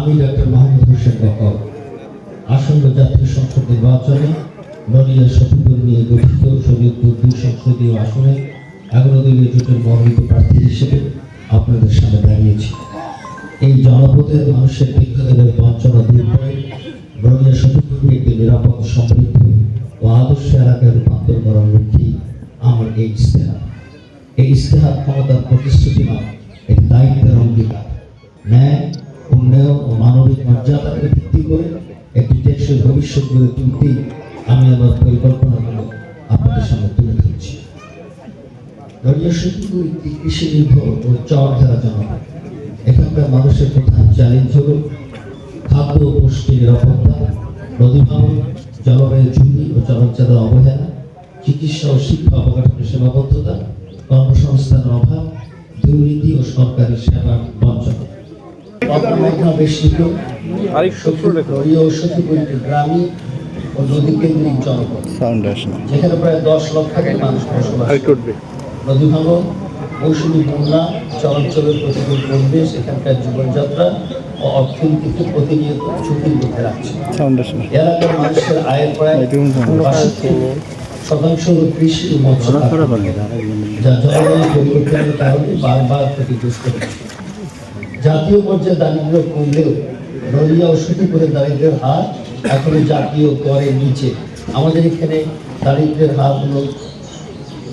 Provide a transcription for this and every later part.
আমি ডক্টর মোহাম্মদ হোসেন বকর আসন্ন জাতীয় সংসদ নির্বাচনে নড়িয়া শফিকুল নিয়ে গঠিত শরীয়তপুর 2 সংসদীয় আসনে 11 দলীয় জোটের মনোনীত প্রার্থী হিসেবে আপনাদের সামনে দাঁড়িয়েছি। এই জনপদের মানুষের দীর্ঘদিনের বঞ্চনা দূর করে নড়িয়া শফিকুলকে একটি নিরাপদ, সমৃদ্ধ ও আদর্শ এলাকায় রূপান্তর করার লক্ষ্যেই আমার এই ইস্তেহার। এই ইস্তেহার ক্ষমতার প্রতিশ্রুতি নয়, এটি দায়িত্বের অঙ্গীকার। ন্যায়, উন্নয়ন ও মানবিক মর্যাদাকে ভিত্তি করে একটি টেকসই ভবিষ্যৎ গড়ে তুলতেই আমি আমার পরিকল্পনাগুলো আপনাদের সামনে তুলে ধরছি। নড়িয়া শফিকুল একটি কৃষি নির্ভর ও চরধারা জনপদ। এখানকার মানুষের প্রধান চ্যালেঞ্জ হল খাদ্য ও পুষ্টি নিরাপত্তা, নদী ভাঙন, জলবায়ু ঝুঁকি ও চরমচাঁদের অবহেলা, চিকিৎসা ও শিক্ষা অবকাঠামোর সীমাবদ্ধতা, কর্মসংস্থানের অভাব, দুর্নীতি ও সরকারি সেবার বঞ্চনা। গ্রামীণ ও নদী কেন্দ্রিক জনপদ, যেখানে প্রায় 10 লক্ষাধিক মানুষ বসবাস করে। নদী ভাঙন, মৌসুমী বন্যা, চলাচলের প্রতিকূল পরিবেশ এখানকার জীবনযাত্রা ও অর্থনীতিকে প্রতিনিয়ত ঝুঁকির মধ্যে রাখছে। এলাকার মানুষের আয়ের প্রায় 65% কৃষি ও মৎস্য, যা জলবায়ু পরিবর্তনের কারণে বারবার ক্ষতিগ্রস্ত হচ্ছে। জাতীয় পর্যায়ে দারিদ্র্য কমলেও নড়িয়া ও শফিকুলের দারিদ্র্যের হার এখনো জাতীয় গড়ের নিচে। আমাদের এখানে দারিদ্র্যের হার হল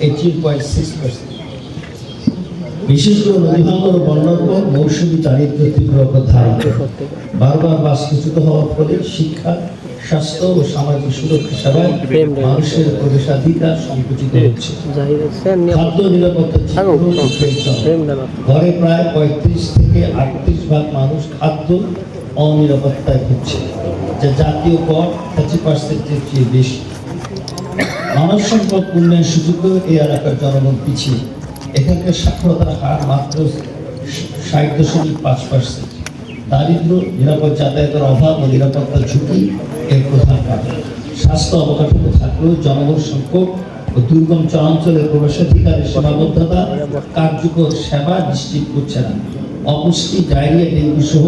18.6%। বিশেষ করে নদী ভাঙন ও বন্যার পর মৌসুমী দারিদ্র্য তীব্র ধারণ বারবার বাস্তুচ্যুত হওয়ার ফলে শিক্ষা, স্বাস্থ্য ও সামাজিক সুরক্ষা সেবায় মানুষের প্রবেশাধিকার সংকুচিত হচ্ছে। খাদ্য নিরাপত্তা ঘরে প্রায় 35 থেকে 38% মানুষ খাদ্য অনিরাপত্তায় ভুগছে, যা জাতীয় গড় 30%-এর চেয়ে বেশি। মানব সম্পদ উন্নয়ন সুযোগেও এই এলাকার জনগণ পিছিয়ে। এখানকার সাক্ষরতার হার মাত্র 60.5%। দারিদ্র্য, নিরাপদ যাতায়াতের অভাব ও নিরাপত্তার ঝুঁকি এর প্রধান কারণ। স্বাস্থ্য অবকাঠামো থাকলেও জনবল সংকট ও দুর্গম চরাঞ্চলের প্রবেশাধিকারের সীমাবদ্ধতা কার্যকর সেবা নিশ্চিত করছে না। অপুষ্টি, ডায়রিয়া, ডেঙ্গু সহ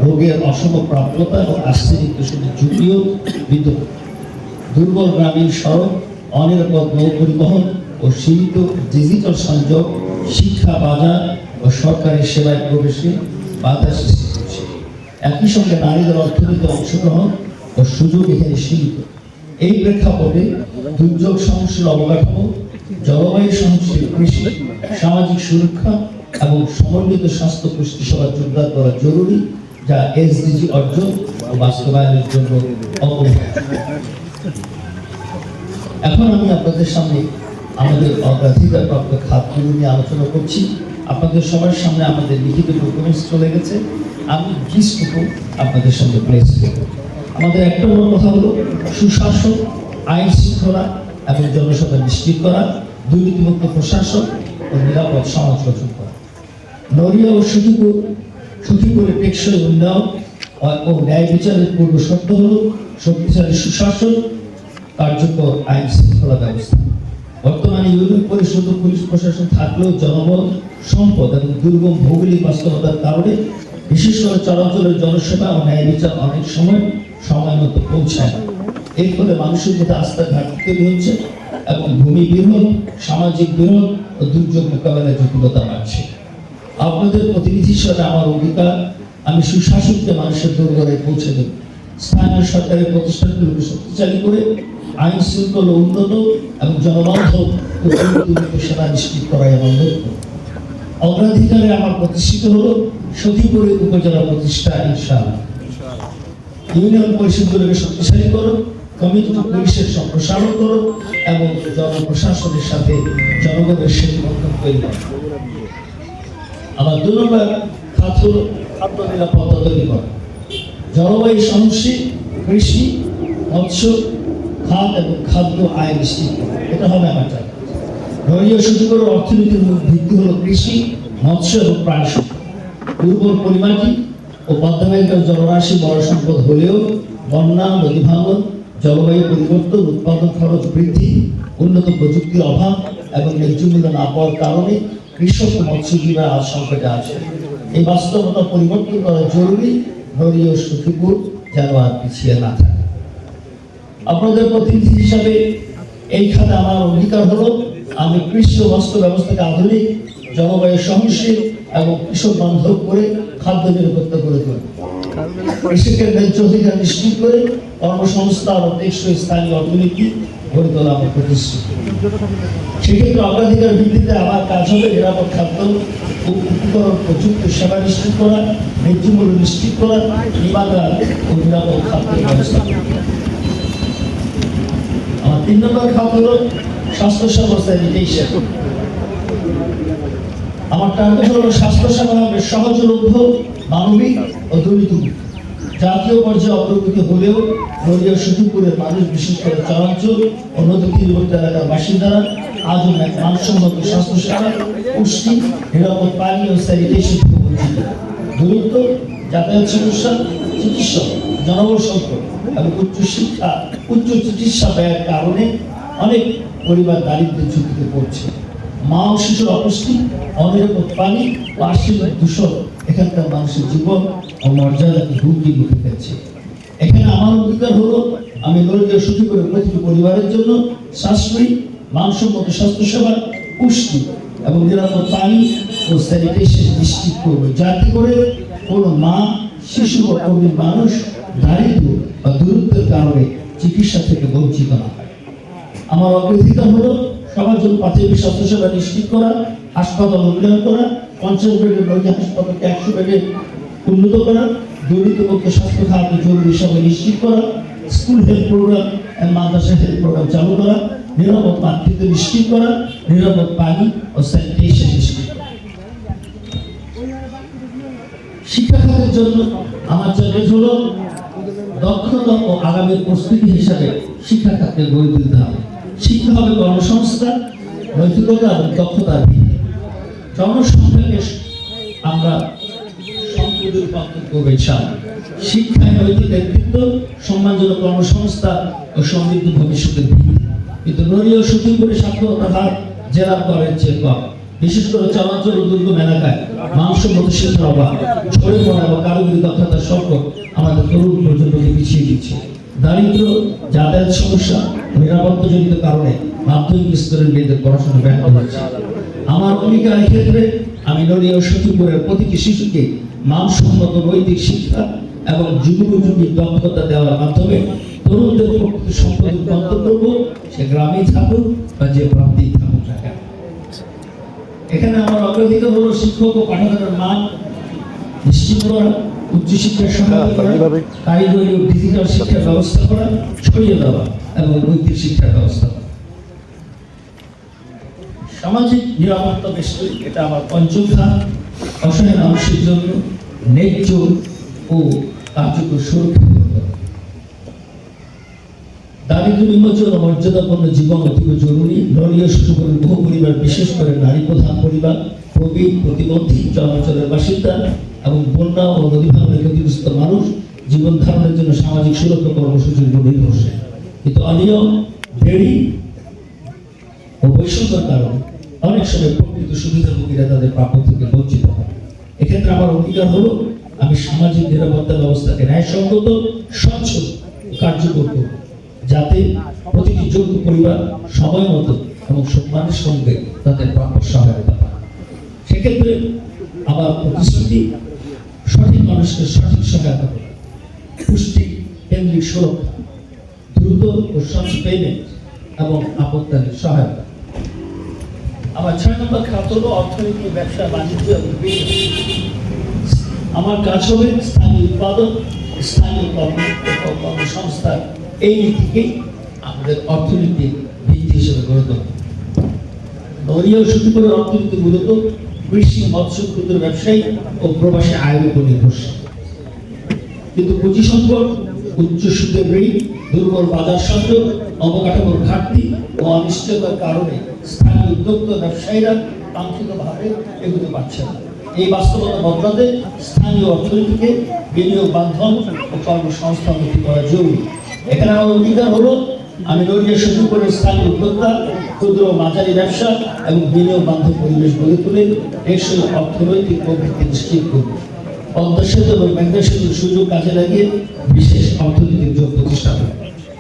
রোগের অসম প্রাপ্যতা ও আর্সেনিক দূষণের ঝুঁকিও বিদ্যমান। দুর্বল গ্রামীণ সড়ক, অনিরাপদ নৌ পরিবহন ও সীমিত ডিজিটাল সংযোগ শিক্ষা, বাজার ও সরকারি সেবায় প্রবেশে বাধা সৃষ্টি করছে। একই সঙ্গে নারীদের অর্থনীতিতে অংশগ্রহণ ও সুযোগ এখানে সীমিত। এই প্রেক্ষাপটে দুর্যোগ সহনশীল অবকাঠামো, জলবায়ু সহনশীল কৃষি, সামাজিক সুরক্ষা এবং সমন্বিত স্বাস্থ্য পুষ্টি সেবা জোরদার করা জরুরি, যা এসডিজি অর্জন ও বাস্তবায়নের জন্য অপরিহার্য। এখন আমি আপনাদের সামনে আমাদের অগ্রাধিকারপ্রাপ্ত খাতগুলো নিয়ে আলোচনা করছি। আপনাদের সবার সামনে আমাদের লিখিত ডকুমেন্টস চলে গেছে। আমি জিস্টুকু আপনাদের সামনে প্লেস করব। আমাদের একটা বড় কথা হলো সুশাসন, আইন শৃঙ্খলা এবং জনসেবা নিশ্চিত করা, দুর্নীতিমুক্ত প্রশাসন ও নিরাপদ সমাজ গঠন করা। নড়িয়া ও শফিকুলের টেকসই উন্নয়ন ও ন্যায় বিচারের পূর্ব শর্ত হল শক্তিশালী সুশাসন, কার্যকর আইন শৃঙ্খলা ব্যবস্থা। বর্তমানে ইউনিয়ন পরিষদ ও পুলিশ প্রশাসন থাকলেও জনবল, সম্পদ এবং দুর্গম ভৌগোলিক বাস্তবতার কারণে বিশেষ করে চলাচলের জনসেবা ও ন্যায় বিচার অনেক সময় মতো পৌঁছায় না। এর ফলে মানুষের মধ্যে আস্থা ঘাটতি তৈরি হচ্ছে এবং ভূমি বিরোধ, সামাজিক বিরোধ ও দুর্যোগ মোকাবেলায় জটিলতা বাড়ছে। আপনাদের প্রতিনিধি হিসেবে আমার অঙ্গীকার, আমি সুশাসনকে মানুষের দোরগোড়ায় পৌঁছে দেব। স্থানীয় সরকারের প্রতিষ্ঠানগুলোকে শক্তিশালী করে আইন শৃঙ্খলা উন্নত এবং জনবান্ধব সেবা নিশ্চিত করাই আমার লক্ষ্য। অগ্রাধিকারে আমার প্রতিষ্ঠিত হলো শফিকুলের উপজেলা প্রতিষ্ঠা, ইনশাআল্লাহ। ইউনিয়ন পরিষদগুলোকে শক্তিশালী করো, কমিউনিটি পুলিশের সম্প্রসারণ করো এবং জনপ্রশাসনের সাথে জনগণের সেতু বন্ধন তৈরি করো। আমার 2 নম্বর খাত হলো খাদ্য নিরাপত্তা তৈরি করা। জলবায়ু সহনশীল কৃষি, মৎস্য খাত এবং খাদ্য আয় নিশ্চিত করা, এটা হবে আমার টার্গেট। নড়িয়া শফিকুলের অর্থনীতির ভিত্তি হলো কৃষি, মৎস্য এবং প্রাণী সম্পদ। দুর্বল পরিমাটি ও মধ্যবিত্তের জনরাশি বড় সম্পদ হলেও বন্যা, নদী ভাঙন, জলবায়ু পরিবর্তন, উৎপাদন খরচ বৃদ্ধি, উন্নত প্রযুক্তির অভাব এবং ন্যায্য মূল্য না পাওয়ার কারণে কৃষক ও মৎস্যজীবীরা আজ সংকটে আছে। এই বাস্তবতা পরিবর্তন করা জরুরি নড়িয়া ও সখীপুর যেন আর পিছিয়ে না থাকে। আপনাদের প্রতিনিধি হিসাবে এই খাতে আমার অঙ্গীকার হলো আমি কৃষি ও মৎস্য ব্যবস্থাকে আধুনিক, জলবায়ু সহনশীল এবং কৃষক বান্ধব করে খাদ্য নিরাপত্তা করে তুলব। কৃষকের ন্যায্য অধিকার নিশ্চিত করে কর্মসংস্থান ও টেকসই স্থানীয় অর্থনীতি গড়ে তোলা আমার প্রতিশ্রুতি। সেক্ষেত্রে অগ্রাধিকার ভিত্তিতে আমার কাজ হবে নিরাপদ খাদ্য ও উপকরণ প্রযুক্ত সেবা নিশ্চিত করা, ন্যায্য মূল্য নিশ্চিত করা, নিরাপদ ও নিরাপদ খাদ্যের ব্যবস্থা করা। আমার 3 নম্বর খাত হলো স্বাস্থ্যসেবা স্যানিটেশন। আমার টার্গেট হলো স্বাস্থ্যসেবা হবে সহজলভ্য, মানবিক ও দুর্নীতিমুক্ত। জাতীয় পর্যায়ে অগ্রগতি হলেও নড়িয়া সখীপুরের মানুষ, বিশেষ করে চরাঞ্চল ও নদী তীরবর্তী এলাকার বাসিন্দারা আজও মানসম্মত স্বাস্থ্যসেবা, পুষ্টি, নিরাপদ পানি ও স্যানিটেশন থেকে বঞ্চিত। দূরত্ব, যাতায়াত সমস্যা, চিকিৎসক, জনবল সংকট এবং উচ্চ চিকিৎসা ব্যয়ের কারণে অনেক পরিবার দারিদ্র্যের ঝুঁকিতে পড়ছে। মা ও শিশুর অপুষ্টি, অনিরাপদ পানি, পারিপার্শ্বিক দূষণ এখানকার মানুষের জীবন ও মর্যাদাকে হুমকির মুখে ফেলছে। এখানে আমার অঙ্গীকার হলো আমি নড়িয়া সখীপুরের প্রতিটি পরিবারের জন্য সাশ্রয়ী, মানসম্মত স্বাস্থ্যসেবা, পুষ্টি এবং নিরাপদ পানি ও স্যানিটেশন নিশ্চিত করব, যাতে করে কোনো মা, শিশু বা প্রবীণ মানুষ দারিদ্র বা দূরত্বের কারণে চিকিৎসা থেকে বঞ্চিত না হয়। আমার অগ্রাধিকার হলো সবার জন্য প্রাথমিক স্বাস্থ্যসেবা নিশ্চিত করা, হাসপাতাল উন্নয়ন করা, 50 বেডের নড়িয়া হাসপাতালকে 100 বেডে উন্নত করা, দুর্নীতিমুক্ত স্বাস্থ্য খাত জরুরি সেবা নিশ্চিত করা, স্কুল হেলথ প্রোগ্রাম এবং মাদ্রাসা হেলথ প্রোগ্রাম চালু করা, নিরাপদ মাতৃত্ব নিশ্চিত করা, নিরাপদ পানি ও স্যানিটেশন নিশ্চিত করা। শিক্ষা খাতের জন্য আমার চ্যালেঞ্জ হলো দক্ষতা ও আগামীর প্রস্তুতি হিসাবে শিক্ষা খাতকে গড়ে তুলতে হবে। শিক্ষা হবে কর্মসংস্থান, নৈতিকতা এবং দক্ষতার ভিত্তি। জনসংখ্যাকে আমরা সম্পদে রূপান্তর করব ইনশাআল্লাহ। শিক্ষায় নৈতিক নেতৃত্ব, সম্মানজনক কর্মসংস্থান ও সমৃদ্ধ ভবিষ্যতের ভিত্তি। কিন্তু নড়িয়া সখীপুরে সাক্ষরতার হার জেলার গড়ের চেয়ে কম। বিশেষ করে চরাঞ্চল ও দুর্গম এলাকায় মানসম্মত শিক্ষার অভাব, ঝরে পড়া এবং কারিগরি দক্ষতার সংকট আমাদের তরুণ প্রজন্মকে পিছিয়ে দিচ্ছে। দারিদ্র, যাতায়াত সমস্যা, নিরাপত্তাজনিত কারণে মাধ্যমিক স্তরের মেয়েদের পড়াশোনা ব্যাহত হচ্ছে। আমার অঙ্গীকার ক্ষেত্রে আমি নড়িয়া সখীপুরের প্রতিটি শিশুকে মানসম্মত নৈতিক শিক্ষা এবং যুগোপযোগী দক্ষতা দেওয়ার মাধ্যমে তরুণদের প্রকৃত সম্পদ রূপান্তর করব, সে গ্রামেই থাকুক বা যে প্রান্তেই থাকুক না কেন। এখানে আমার অগ্রাধিকার হলো শিক্ষক ও পাঠদানের মান নিশ্চিত করা, উচ্চশিক্ষার সহায়তা করা, কারিগরি ও ডিজিটাল শিক্ষার ব্যবস্থা করা, ছড়িয়ে দেওয়া এবং নৈতিক শিক্ষার ব্যবস্থা করা। সামাজিক নিরাপত্তা বেষ্টনী, এটা আমার পঞ্চম খাত। অসহায় মানুষের জন্য ন্যায্য ও কার্যকর সুরক্ষা করতে হবে। দারিদ্র বিমোচন ও মর্যাদাপূর্ণ জীবন অতীব জরুরি। নড়িয়া সখীপুরের বহু পরিবার, বিশেষ করে নারী প্রধান পরিবার, প্রবীণ, প্রতিবন্ধী, চরাঞ্চলের বাসিন্দা এবং বন্যা ও নদী ভাঙনে ক্ষতিগ্রস্ত মানুষ জীবন ধারণের জন্য সামাজিক সুরক্ষা কর্মসূচির উপর নির্ভরশীল। কিন্তু অনিয়ম, দেরি ও বৈষম্যের কারণে অনেক সময় প্রকৃত সুবিধাভোগীরা তাদের প্রাপ্য থেকে বঞ্চিত হয়। এক্ষেত্রে আমার অঙ্গীকার হলো আমি সামাজিক নিরাপত্তা ব্যবস্থাকে ন্যায়সঙ্গত, স্বচ্ছ, কার্যকর করব, যাতে প্রতিটি যোগ্য পরিবার সময় মতো এবং সম্মানের সঙ্গে তাদের প্রাপ্য সহায়তা পায়। সেক্ষেত্রে আমার প্রতিশ্রুতি সঠিক মানুষকে সঠিক সহায়তা করা, পুষ্টি কেন্দ্রিক সুরক্ষা, দ্রুত ও স্বচ্ছ পেমেন্ট এবং আপত্কালীন সহায়তা। আমার 6 নম্বর খাত হলো অর্থনীতি, ব্যবসা, বাণিজ্য এবং বিনিয়োগ। আমার কাজ হবে স্থানীয় উৎপাদন, স্থানীয় কর্মসংস্থান, এই নীতিকেই আমাদের অর্থনীতির ভিত্তি হিসেবে গড়ে তোলা। নড়িয়া সখীপুরের অর্থনীতি মূলত কৃষি, মৎস্য, ক্ষুদ্র ব্যবসায়ী ও প্রবাসী আয়ের উপর নির্ভরশীল। কিন্তু পুঁজি সংকট, উচ্চ সুদের ঋণ, দুর্বল বাজার সংযোগ, অবকাঠামোর ঘাটতি ও অনিশ্চয়তার কারণে স্থানীয় উদ্যোক্তা ব্যবসায়ীরা কাঙ্ক্ষিতভাবে এগোতে পারছে না। এই বাস্তবতা বদলাতে স্থানীয় অর্থনীতিকে বিনিয়োগ বান্ধব ও কর্মসংস্থানমুখী করা জরুরি। এখানে আমার অঙ্গীকার হলো আমি নড়িয়া সখীপুরের স্থানীয় উদ্যোক্তা, ক্ষুদ্র ও মাঝারি ব্যবসা এবং বিনিয়োগ বান্ধব পরিবেশ গড়ে তুলে টেকসই অর্থনৈতিক প্রবৃদ্ধি নিশ্চিত করব। পদ্মা সেতু এবং মেঘনা সেতুর সুযোগ কাজে লাগিয়ে বিশেষ অর্থনৈতিক জোট প্রতিষ্ঠা করে।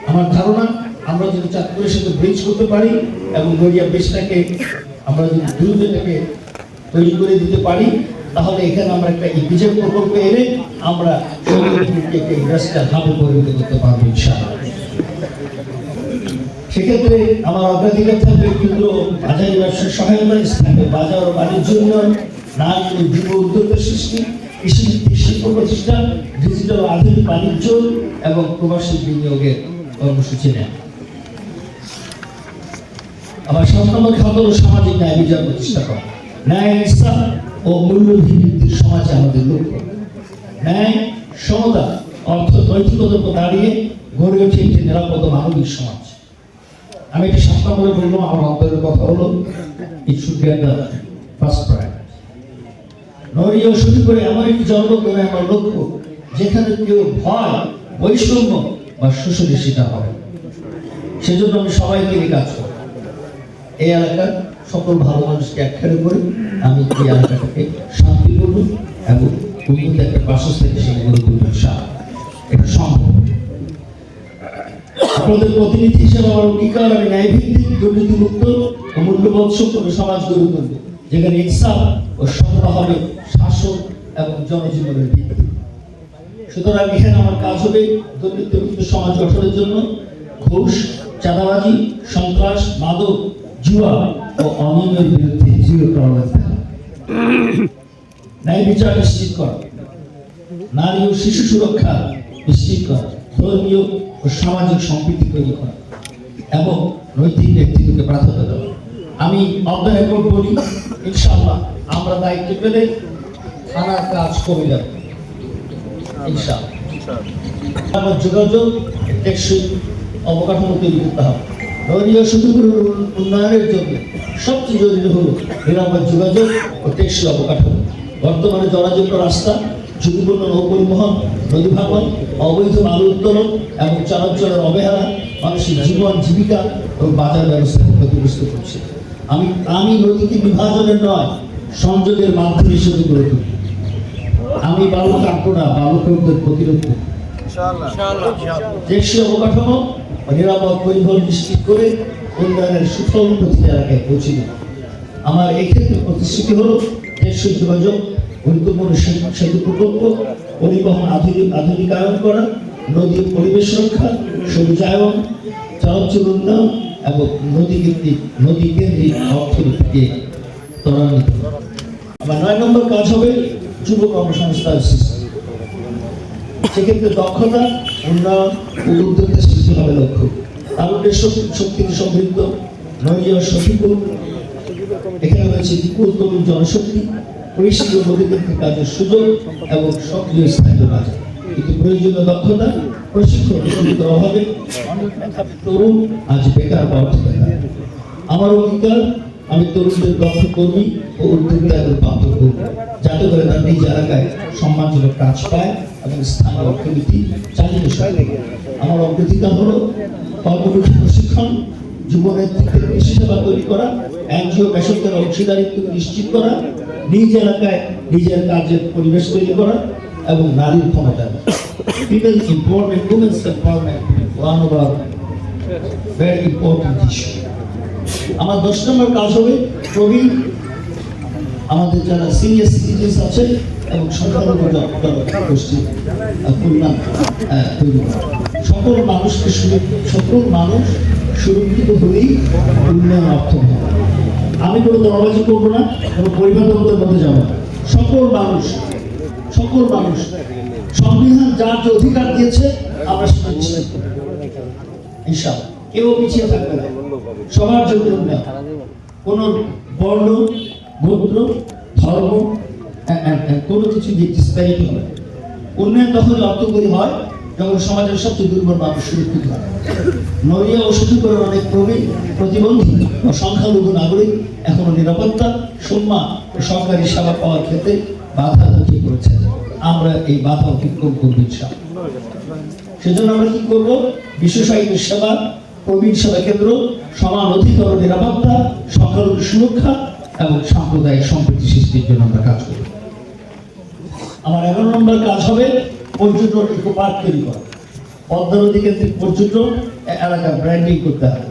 আমার ধারণা আমরা যদি চাঁদপুরের সাথে ব্রিজ করতে পারি এবং নড়িয়া ব্রিজটাকে আমরা যদি দ্রুত এটাকে তৈরি করে দিতে পারি, তাহলে এখানে আমরা একটা ইপিজেড প্রকল্প এনে আমরা একটা ইন্ডাস্ট্রিয়াল হাবে পরিণত করতে পারবো ইনশাআল্লাহ। সেক্ষেত্রে আমার অগ্রাধিকার থাকবে ক্ষুদ্র বাজারি ব্যবসার সহায়তা, স্থানীয় বাজার ও বাণিজ্য উন্নয়ন, নারী ও যুব উদ্যোগের সৃষ্টি, কৃষিভিত্তিক শিল্প প্রতিষ্ঠান, ডিজিটাল আধুনিক বাণিজ্য এবং প্রবাসী বিনিয়োগের কর্মসূচি নেয়। আবার ৭ নম্বর খাত হলো সামাজিক ন্যায় বিচার প্রতিষ্ঠা করা। ন্যায়, ইনসাফ ও মূল্যভিত্তিক সমাজে আমাদের লক্ষ্য। ন্যায়, সমতা, অর্থনৈতিকতার উপর দাঁড়িয়ে গড়ে ওঠে একটি নিরাপদ মানবিক সমাজ। আমি একটি ৭ নম্বরে বললাম, আমার অন্তরের কথা হলো it should be the first priority. নড়িয়া ও সখীপুরে এমন একটি জন্মগ্রহণে আমার লক্ষ্য যেখানে কেউ ভয়, বৈষম্য বা শোষণের শিকার হবে। সেজন্য আমি সবাইকে নিয়ে কাজ করি। এই এলাকার সকল ভালো মানুষকে একখানে করে আমি এই এলাকাটাকে শান্তিপূর্ণ এবং উন্নত একটা বাসস্থান হিসেবে গড়ে তুলব। এটা সম্ভব। আপনাদের প্রতিনিধি হিসেবে আমার অঙ্গীকার, আমি ন্যায়ভিত্তিক, দুর্নীতিমুক্ত ও মূল্যবোধ সম্পন্ন সমাজ গড়ে তুলব, যেখানে ইনসাফ ও সমতা হবে শাসন এবং জনজীবনের ভিত্তি। সুতরাং এখানে আমার কাজ হবে দুর্নীতিমুক্ত সমাজ গঠনের জন্য ঘুষ, চাঁদাবাজি, সন্ত্রাস, মাদক, জুয়া ও অনিয়মের বিরুদ্ধে জিরো টলারেন্স, ন্যায় বিচার নিশ্চিত করা, নারী ও শিশু সুরক্ষা নিশ্চিত করা, ধর্মীয় ও সামাজিক সম্প্রীতি তৈরি করা এবং নৈতিক ব্যক্তিত্বকে প্রাধান্য দেওয়া। আমি অধ্যয়ন করি, ইনশাআল্লাহ আমরা দায়িত্ব পেলে থানার কাজ কমে যাবে ইনশাআল্লাহ। আমার যোগাযোগ টেকসই অবকাঠামো তৈরি করতে হবে। নড়িয়া সখীপুরের উন্নয়নের জন্য সবচেয়ে জরুরি হলো নিরাপদ যোগাযোগ ও টেকসই অবকাঠামো। বর্তমানে জরাজীর্ণ রাস্তা, ঝুঁকিপূর্ণ নৌপরিবহন, নদী ভাঙন, অবৈধ বালু উত্তোলন এবং চলাচলের অবহেলা মানুষের জীবন, জীবিকা ও বাজার ব্যবস্থাকে ক্ষতিগ্রস্ত করছে। আমি নদীকে বিভাজনের নয়, সংযোগের মাধ্যম হিসেবে গড়ে তুলি। আমি বালু কাটবো না, বালুকে প্রতিরোধ করি। টেকসই অবকাঠামো ও নিরাপদ পরিবহন নিশ্চিত করে উন্নয়নের সুফল প্রতিটি এলাকায় পৌঁছে দেব। আমার এই ক্ষেত্রে প্রতিশ্রুতি হলো টেকসই যোগাযোগ, গুরুত্বপূর্ণ সেতু প্রকল্প, পরিবহন আধুনিকায়ন করা, নদী পরিবেশ রক্ষা, সবুজায়ন, চলাচল উন্নয়ন এবং নদী কেন্দ্রিক অর্থনীতিকে ত্বরান্বিত। আমার ৯ নম্বর কাজ হবে যুব কর্মসংস্থান সৃষ্টি। সেক্ষেত্রে দক্ষতা, উন্নয়ন ও উদ্যোক্তা সৃষ্টি হবে লক্ষ্য। তারুণ্যের শক্তিতে সমৃদ্ধ নড়িয়া সখীপুর, এখানে রয়েছে বিপুল তরুণ জনশক্তি, পরিষ্কার নদীকেন্দ্রিক কাজের সুযোগ এবং সক্রিয় স্থানীয় বাজার। কিন্তু প্রয়োজনীয় দক্ষতা, প্রশিক্ষণ অভাবে অনেক মেধাবী তরুণ আজ বেকার বা অর্থ বেকার। আমার অঙ্গীকার, আমি তরুণদের দক্ষ কর্মী ও উদ্যোক্তা এবং প্রাপ্ত করব, যাতে করে তারা নিজ এলাকায় সম্মানজনক কাজ পায় এবং স্থানীয় অর্থনীতি চালিয়ে যায়। আমার অগ্রাধিকার হলো কর্মমুখী প্রশিক্ষণ, যুব নেতৃত্বের কৃষি সেবা তৈরি করা, এনজিও বেসরকারি অংশীদারিত্ব নিশ্চিত করা, নিজ এলাকায় নিজের কাজের পরিবেশ তৈরি করা এবং নারীর ক্ষমতায়ন। Female empowerment, women's empowerment, one of our very important issue. আমার 10 নম্বর কাজ হবে প্রবীণ, আমাদের যারা সিনিয়র সিটিজেন্স আছে এবং সংখ্যালঘু গোষ্ঠী কল্যাণ তৈরি করা। সকল মানুষ সুরক্ষিত হলেই উন্নয়ন অর্থ হবে। আমি কোনো দরবাজি করবো না, কোনো পরিবর্তনের মধ্যে যাবো না। সকল মানুষ সংবিধান যার যে অধিকার দিয়েছে আমরা সেটা নিশ্চিত করব ইনশাআল্লাহ। কেউ পিছিয়ে থাকবে না, সবার জন্য উন্নয়ন। কোনো বর্ণ, গোত্র, ধর্ম কোনো কিছু ডিসপ্যারিটি হবে। উন্নয়ন তখন অর্থকরী হয় যখন সমাজের সবচেয়ে দুর্বল মানুষ সুরক্ষিত হয়। নড়িয়া ও সখীপুরের অনেক প্রবীণ, প্রতিবন্ধী ও সংখ্যালঘু নাগরিক এখনো নিরাপত্তা, সম্মান ও সরকারি সেবা পাওয়ার ক্ষেত্রে বাধা মুখে পড়েছে। আমরা এই বাধা অতিক্রম করব ইনশাআল্লাহ। সেজন্য আমরা কি করব? বিশ্ব সাহিত্যের সেবা, প্রবীণ সেবা কেন্দ্র, সমান অধিকার ও নিরাপত্তা, সংখ্যালঘু সুরক্ষা এবং সাম্প্রদায়িক সম্প্রীতি সৃষ্টির জন্য আমরা কাজ করব। আমার 11 নম্বর কাজ হবে পর্যটন ইকো পার্ক তৈরি করা। পদ্মা নদী কেন্দ্রিক পর্যটন এলাকা ব্র্যান্ডিং করতে হবে।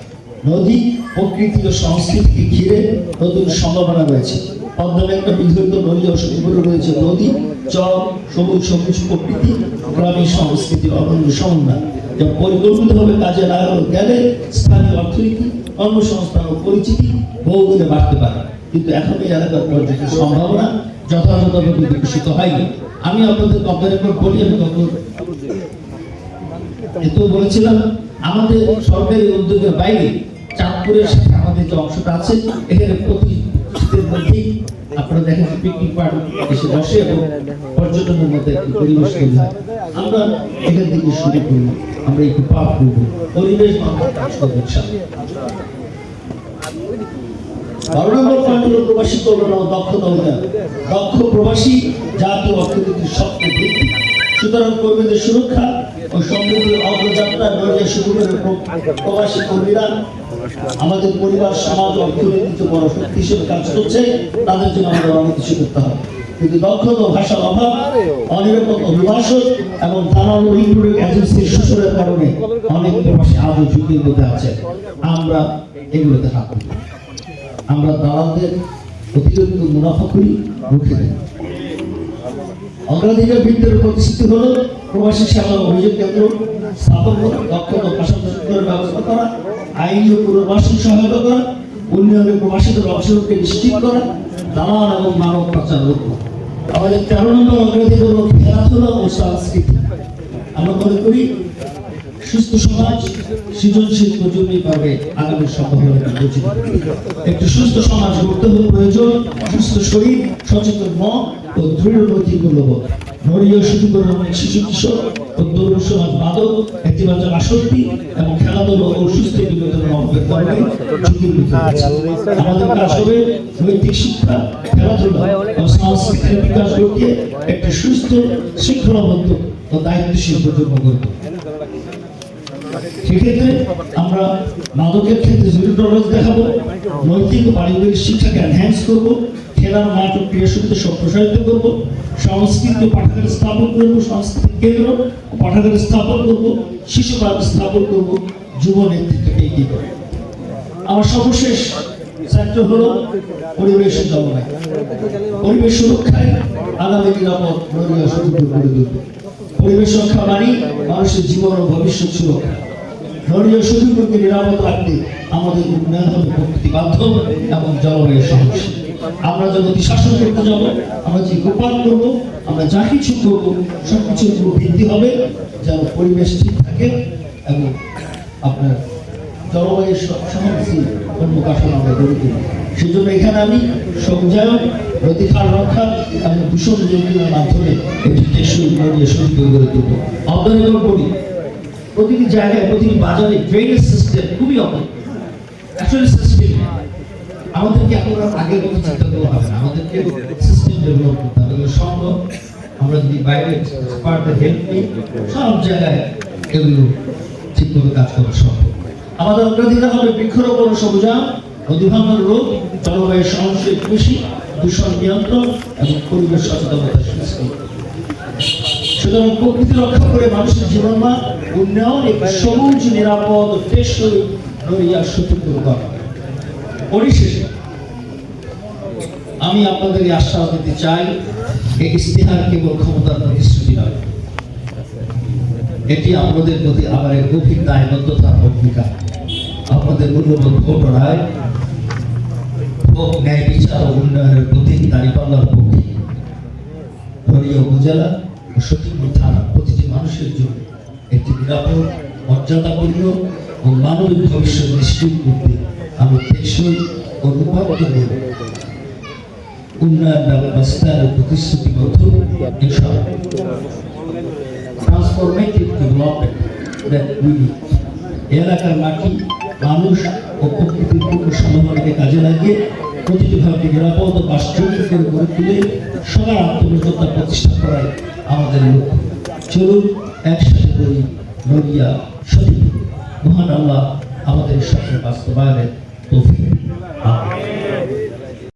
নদী, প্রকৃতি ও সংস্কৃতিকে ঘিরে নতুন সম্ভাবনা রয়েছে। পদ্মার একটা বিধৃত নদী ও উপরে রয়েছে নদী, চর, সবুজ সবুজ প্রকৃতি, গ্রামীণ সংস্কৃতির অনন্য সমন্বয়, যা পরিকল্পিতভাবে কাজে লাগানো গেলে স্থানীয় অর্থনীতি, কর্মসংস্থান ও পরিচিতি বহুগুণে বাড়তে পারে। কিন্তু এখন এই এলাকার পর্যটনের সম্ভাবনা যথাযথভাবে বিকশিত হয়নি। আমি আপনাদের কম্পারেট বলি, আমি তখন এতেও বলেছিলাম আমাদের সরকারি উদ্যোগের বাইরে চাঁদপুরের সাথে আমাদের যে অংশটা আছে এখানে প্রতি শীতের মধ্যেই আপনারা দেখেন পিকনিক পার্ক এসে বসে এবং পর্যটনের মধ্যে একটি পরিবেশ তৈরি হয়। আমরা এখান থেকে শুরু করব, আমরা একটু পার্ক করবো, পরিবেশ বান্ধব কাজ করবো। 12 নম্বর পয়েন্ট হলো প্রবাসী কল্যাণ ও দক্ষতা উন্নয়ন। দক্ষ প্রবাসী জাতীয় অর্থনীতির সবচেয়ে ভিত্তি। সুতরাং কর্মীদের সুরক্ষা ও সমৃদ্ধির অগ্রযাত্রা নড়িয়া শুরু করে প্রবাসী কর্মীরা আমাদের পরিবার, সমাজ, অর্থনীতিতে বড় শক্তি হিসেবে কাজ করছে। তাদের জন্য আমাদের অনেক কিছু করতে হবে। কিন্তু দক্ষতা ও ভাষার অভাব, অনিরাপদ অভিবাসন এবং দালাল ও রিক্রুটিং এজেন্সির সুসরের কারণে অনেক প্রবাসী আজও ঝুঁকির মধ্যে আছে। আমরা এগুলোতে হাত দিই। আমরা দালালদের অতিরিক্ত মুনাফাখুরি রুখে দিই। অগ্রাধিকার ভিত্তির প্রতিশ্রুতি হলো প্রবাসী সেবা অভিযোগ কেন্দ্র স্থাপন করা, দক্ষতা ভাষার ব্যবস্থা করা, আইন ও পুনর্বাসন সহায়তা করা, উন্নয়নে প্রবাসীদের অংশগ্রহণকে নিশ্চিত করা, দালাল এবং মানব পাচার রোধ করা। আমাদের 13 নম্বর অগ্রাধিকার হলো খেলাধুলা ও সংস্কৃতি। আমরা মনে করি সুস্থ সমাজ সৃজনশীল প্রজন্মই পাবে আগামী সম্ভাবনা। একটি সুস্থ সমাজ গড়তে হলে প্রয়োজন সুস্থ শরীর, সচেতন মন ও দৃঢ় নৈতিক মূল্যবোধ। নড়িয়া শুধু করে অনেক শিশু কিশোর ও তরুণ সমাজ মাদক, নেতিবাচক আসক্তি এবং খেলাধুলা ও সুস্থ বিনোদনের অভাবের কারণে ঝুঁকির মুখে পড়ছে। আমাদের কাজ হবে নৈতিক শিক্ষা, খেলাধুলা ও সংস্কৃতির বিকাশ ঘটিয়ে একটি সুস্থ, শৃঙ্খলাবদ্ধ ও দায়িত্বশীল প্রজন্ম গড়ে তোলা। সেক্ষেত্রে আমরা মাদকের ক্ষেত্রে জিরো টলারেন্স দেখাবো, নৈতিক ও পারিবারিক শিক্ষাকে এনহ্যান্স করবো, খেলার মাঠ ও ক্রীড়া সুবিধা সম্প্রসারিত করবো, সংস্কৃতি ও পাঠাগার স্থাপন করবো, সংস্কৃতি কেন্দ্র ও পাঠাগার স্থাপন করবো, শিশু পার্ক স্থাপন করবো, যুব নেতৃত্বকে এগিয়ে করবো। আমার সর্বশেষ সেক্টর হলো পরিবেশ ও জলবায়ু। পরিবেশ সুরক্ষায় আগামী নিরাপদ নড়িয়া সুযোগ করে তুলব। পরিবেশ রক্ষা মানে মানুষের জীবন ও ভবিষ্যৎ সুরক্ষা। নড়িয়া সুযোগকে নিরাপদ রাখতে আমাদের উন্নয়ন হবে প্রকৃতি বান্ধব এবং জলবায়ু সহনশীল। আমরা জগতি শাসন করতে যাব, আমরা যে গোপাল করব, আমরা যা কিছু করব সবকিছুর উপর ভিত্তি হবে যেন পরিবেশ ঠিক থাকে এবং আপনার জলবায়ু সহনশীল কর্মকাণ্ড আমরা গড়ে তুলি। সেই জন্য এখানে আমি সঞ্চয়ন, প্রতিকার রক্ষা এবং দূষণ নিয়ন্ত্রণের মাধ্যমে একটি টেকসই নড়িয়া সুযোগ গড়ে তুলব। অবদান করি প্রতিটি জায়গায়, প্রতিটি বাজারে ড্রেনেজ সিস্টেম খুবই অভাব। অ্যাকচুয়ালি সিস্টেম আমাদেরকে এখন আগের কথা চিন্তা করতে হবে না, আমাদেরকে সিস্টেম ডেভেলপ করতে হবে। সম্ভব আমরা যদি বাইরে এক্সপার্টদের হেল্প নিই, সব জায়গায় এগুলো ঠিকভাবে কাজ করা সম্ভব। আমাদের অগ্রাধিকার হবে বৃক্ষরোপণ, সবুজায়ন, নদী ভাঙন রোধ, জলবায়ু সহনশীল কৃষি, দূষণ নিয়ন্ত্রণ এবং পরিবেশ সচেতনতা সৃষ্টি। সুতরাং প্রকৃতি রক্ষা করে মানুষের জীবনমান উন্নয়ন, একটি সবুজ, নিরাপদ, টেকসই নড়িয়া সুযোগ করা। পরিশেষে আমি আপনাদের আশ্বাস দিতে চাই, এই ইস্তেহার কেবল ক্ষমতার প্রতিশ্রুতি নয়, এটি আমাদের প্রতি আবার এক গভীর দায়বদ্ধতার ভূমিকা। আপনাদের মূল্যবোধ ভোট রায়, ভোট, ন্যায় বিচার ও উন্নয়নের প্রতি দাঁড়িপাল্লার পক্ষে নড়িয়া উপজেলা ও সতীপুর থানা প্রতিটি মানুষের জন্য একটি নিরাপদ, মর্যাদাপূর্ণ ও মানবিক ভবিষ্যৎ নিশ্চিত করতে আমি টেকসই ও রূপান্তর উন্নয়ন ব্যবস্থার প্রতিশ্রুতিবদ্ধ transformative development that we need. এলাকার মাটি, মানুষ ও প্রকৃতির পূর্ণ সম্ভাবনাকে কাজে লাগিয়ে প্রতিটি ভাবে নিরাপদ ও বাসযোগ্য করে গড়ে তুলে সবার আত্মনির্ভরতা প্রতিষ্ঠা করাই আমাদের লক্ষ্য। চলুন একসাথে করি নড়িয়া সতীপুর। মহান আল্লাহ আমাদের স্বপ্নের বাস্তবায়নের তৌফিক।